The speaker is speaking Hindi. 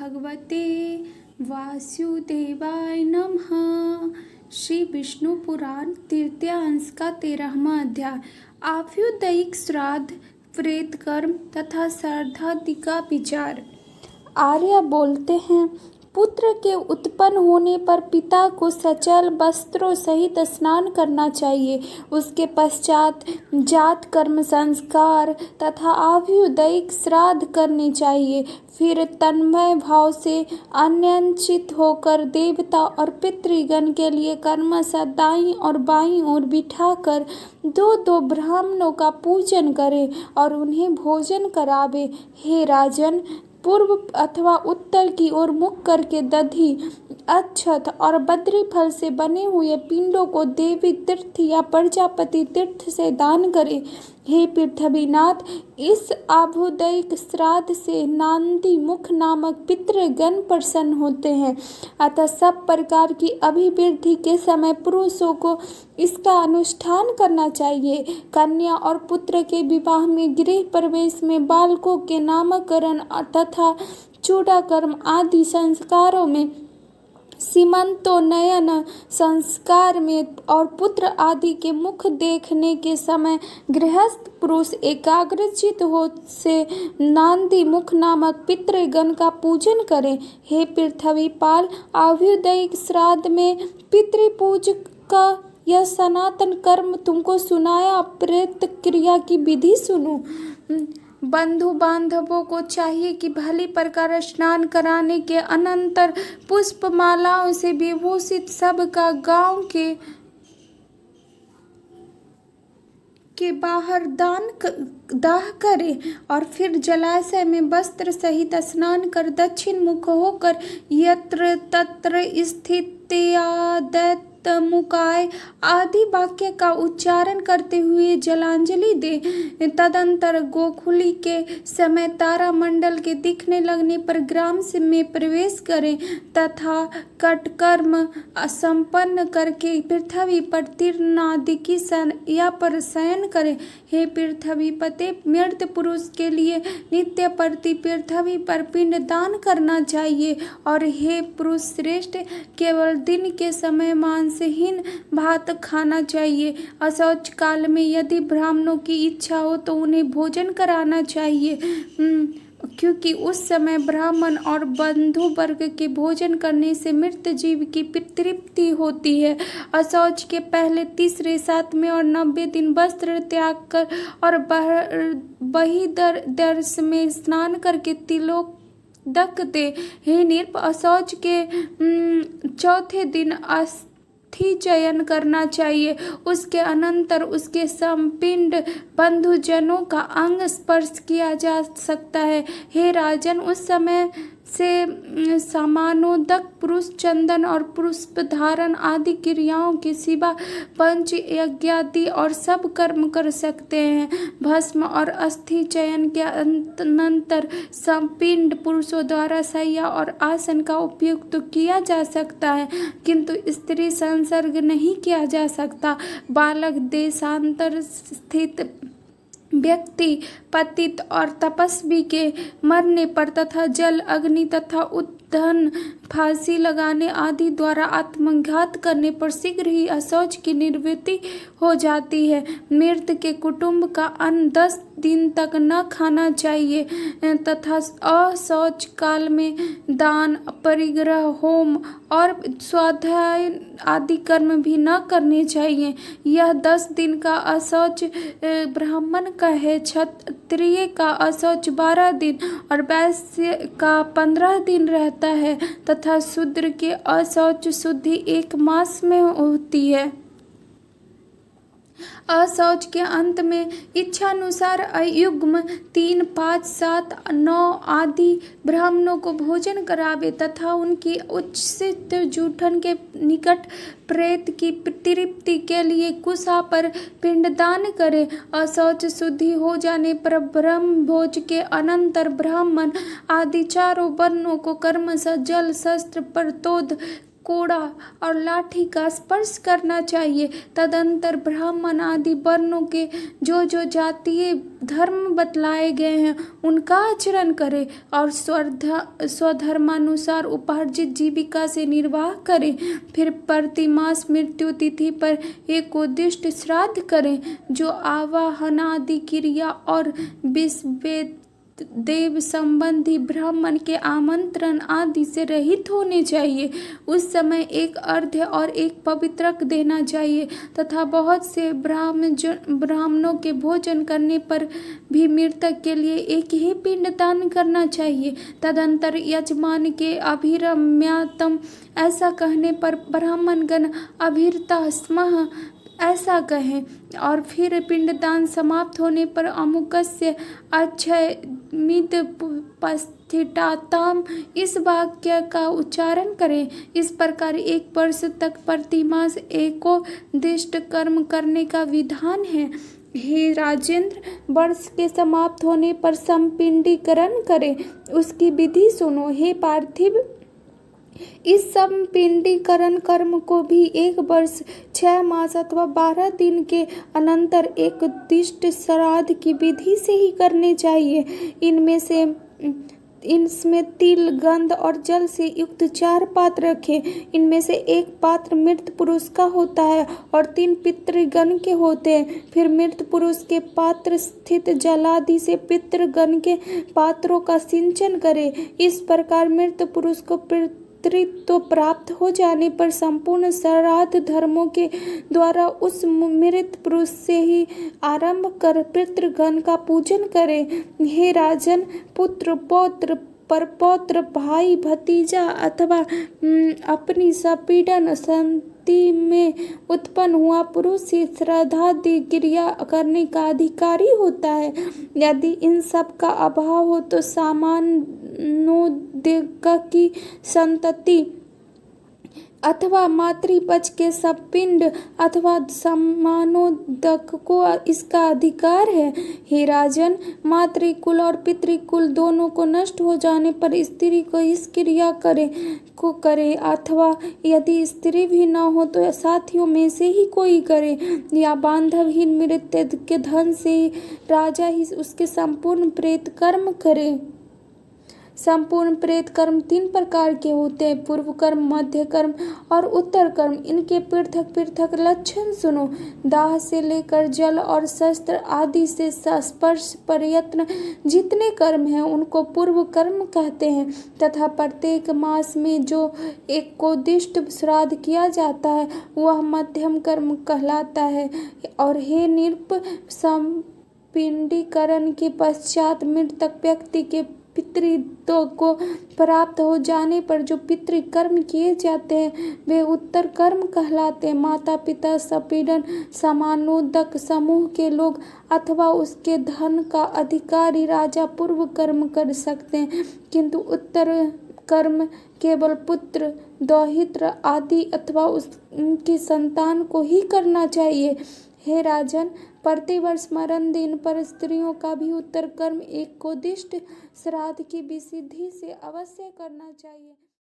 भगवते वासुदेवाय नमः। श्री विष्णु पुराण तृतीय अंश का 13वां अध्याय। आयुर्वेदिक श्राद्ध, प्रेत कर्म तथा श्राद्धादि का विचार। आर्य बोलते हैं, पुत्र के उत्पन्न होने पर पिता को सचल वस्त्रों सहित स्नान करना चाहिए। उसके पश्चात जात कर्म संस्कार तथा आयुर्वेदिक श्राद्ध करने चाहिए। फिर तन्मय भाव से अन्यंचित होकर देवता और पितृगण के लिए क्रमशः दाईं और बाईं ओर बिठाकर दो दो ब्राह्मणों का पूजन करे और उन्हें भोजन करावे। हे राजन, पूर्व अथवा उत्तर की ओर मुख करके दधि, अक्षत और बद्री फल से बने हुए पिंडों को देवी तीर्थ या प्रजापति तीर्थ से दान करें। हे पृथ्वीनाथ, इस आयुर्वेदिक श्राद्ध से नांदी मुख नामक पितृगण प्रसन्न होते हैं। अतः सब प्रकार की अभिवृद्धि के समय पुरुषों को इसका अनुष्ठान करना चाहिए। कन्या और पुत्र के विवाह में, गृह प्रवेश में, बालकों के नामकरण तथा चूड़ाकर्म आदि संस्कारों में, सीमंतोन्नयन संस्कार में और पुत्र आदि के मुख देखने के समय गृहस्थ पुरुष एकाग्रचित हो से नांदी मुख नामक पितृगण का पूजन करें। हे पृथ्वीपाल, आयुर्वेदिक श्राद्ध में पितृपूज का यह सनातन कर्म तुमको सुनाया। प्रेत क्रिया की विधि सुनो। बंधु बांधवों को चाहिए कि भली प्रकार स्नान कराने के अनंतर पुष्पमालाओं से विभूषित सबका गांव के बाहर दाह करे और फिर जलाशय में वस्त्र सहित स्नान कर दक्षिण मुख होकर यत्र तत्र स्थित्यादत मुकाय आदि वाक्य का उच्चारण करते हुए जलांजलि दे। तदंतर गोकुली के समय तारा मंडल के दिखने लगने पर ग्राम में प्रवेश करें तथा कटकर्म संपन्न करके पृथ्वी पर तीर्णादि की शैया पर शयन करें। हे पृथ्वीपते, मृत पुरुष के लिए नित्य प्रति पृथ्वी पर पिंड दान करना चाहिए। और हे पुरुष श्रेष्ठ, केवल दिन के समय मांसहीन भात खाना चाहिए। अशौच काल में यदि ब्राह्मणों की इच्छा हो तो उन्हें भोजन कराना चाहिए, क्योंकि उस समय ब्राह्मण और बंधु वर्ग के भोजन करने से मृत जीव की तृप्ति होती है। अशौच के पहले तीसरे, 7वें और 90 दिन वस्त्र त्याग कर और बहिर्दर्श में स्नान करके तिलोदक दे। हे नृप, अशौच के चौथे दिन अस्थि चयन करना चाहिए। उसके अनंतर उसके संपिंड बंधुजनों का अंग स्पर्श किया जा सकता है। हे राजन, उस समय से समानोदक पुरुष चंदन और पुष्प धारण आदि क्रियाओं के सिवा पंच यज्ञादि और सब कर्म कर सकते हैं। भस्म और अस्थि चयन के अनंतर संपिंड पुरुषों द्वारा शैया और आसन का उपयोग तो किया जा सकता है, किंतु स्त्री संसर्ग नहीं किया जा सकता। बालक, देशांतर स्थित व्यक्ति, पतित और तपस्वी के मरने पर तथा जल, अग्नि तथा उद्दन, फांसी लगाने आदि द्वारा आत्मघात करने पर शीघ्र ही अशौच की निवृत्ति हो जाती है। मृत के कुटुंब का अन्न 10 दिन तक न खाना चाहिए तथा अशौच काल में दान, परिग्रह, होम और स्वाध्याय आदि कर्म भी न करने चाहिए। यह 10 दिन का अशौच ब्राह्मण का है, क्षत्रिय का अशौच 12 दिन और वैश्य का 15 दिन रहता है तथा शूद्र के अशौच शुद्धि 1 मास में होती है। अशौच के अंत में इच्छानुसार अयुग्म 3, 5, 7, 9 आदि ब्राह्मणों को भोजन करावे तथा उनकी उचित जूठन के निकट प्रेत की तृप्ति के लिए कुशा पर पिंडदान करे। अशौच शुद्धि हो जाने पर ब्रह्म भोज के अनंतर ब्राह्मण आदि चारों वर्णों को कर्मशः जल, शस्त्र, परतोद, कोड़ा और लाठी का स्पर्श करना चाहिए। तदंतर ब्राह्मण आदि वर्णों के जो जो जातीय धर्म बतलाए गए हैं उनका आचरण करें और स्वधर्मानुसार उपार्जित जीविका से निर्वाह करें। फिर प्रतिमास मृत्यु तिथि पर एक उद्दिष्ट श्राद्ध करें जो आवाहनादि क्रिया और विश्वेद देव संबंधी ब्राह्मण के आमंत्रण आदि से रहित होने चाहिए। उस समय एक अर्घ्य और एक पवित्रक देना चाहिए तथा बहुत से ब्राह्मणों के भोजन करने पर भी मृतक के लिए एक ही पिंड दान करना चाहिए। तदंतर यजमान के अभिरम्यातम ऐसा कहने पर ब्राह्मणगण अभिरता स्मः ऐसा कहें और फिर पिंडदान समाप्त होने पर अमुकस्य अक्षयमिदपस्थिताताम इस वाक्य का उच्चारण करें। इस प्रकार 1 वर्ष तक प्रतिमास एकोदिष्ट कर्म करने का विधान है। हे राजेंद्र, वर्ष के समाप्त होने पर संपिंडीकरण करें, उसकी विधि सुनो। हे पार्थिव, इस संपिंडीकरण कर्म को भी 1 वर्ष 6 मास अथवा 12 दिन के अनंतर एक उद्दिष्ट श्राद्ध की विधि से ही करने चाहिए। इनमें तिल, गंध और जल से युक्त 4 पात्र रखें। इनमें से 1 पात्र मृत पुरुष का होता है और 3 पितृगण के होते हैं। फिर मृत पुरुष के पात्र स्थित जलादि से पितृगण के पात्रों का सिंचन करें। इस प्रकार मृत पुरुष को पितृत्व प्राप्त हो जाने पर संपूर्ण श्राद्ध धर्मों के द्वारा उस मृत पुरुष से ही आरंभ कर पितृगण का पूजन करें। हे राजन, पुत्र, पौत्र, परपौत्र, भाई, भतीजा अथवा अपनी संपीड़न संति में उत्पन्न हुआ पुरुष ही श्राद्धादि क्रिया करने का अधिकारी होता है। यदि इन सब का अभाव हो तो सामानोदेक की संतति अथवा मातृपक्ष के सब पिंड अथवा समानोदक को इसका अधिकार है। हे राजन, मातृकुल और पितृकुल दोनों को नष्ट हो जाने पर स्त्री को इस क्रिया करे अथवा यदि स्त्री भी न हो तो साथियों में से ही कोई करे या बांधवहीन मृत्यु के धन से राजा ही उसके संपूर्ण प्रेत कर्म करे। संपूर्ण प्रेत कर्म 3 प्रकार के होते हैं, पूर्व कर्म, मध्य कर्म और उत्तर कर्म। इनके पृथक पृथक लक्षण सुनो। दाह से लेकर जल और शस्त्र आदि से स्पर्श प्रयत्न जितने कर्म हैं उनको पूर्व कर्म कहते हैं तथा प्रत्येक मास में जो एकोदिष्ट श्राद्ध किया जाता है वह मध्यम कर्म कहलाता है। और हे नृप, संपिंडीकरण के पश्चात मृतक व्यक्ति के पितृत्व को प्राप्त हो जाने पर जो पितृकर्म किए जाते हैं वे उत्तर कर्म कहलाते हैं। माता पिता, संपीड़न, समानोदक समूह के लोग अथवा उसके धन का अधिकारी राजा पूर्व कर्म कर सकते हैं, किंतु उत्तर कर्म केवल पुत्र, दौहित्र आदि अथवा उनकी संतान को ही करना चाहिए। हे राजन, प्रतिवर्ष मरण दिन पर स्त्रियों का भी उत्तर कर्म एकोदिष्ट श्राद्ध की विधि से अवश्य करना चाहिए।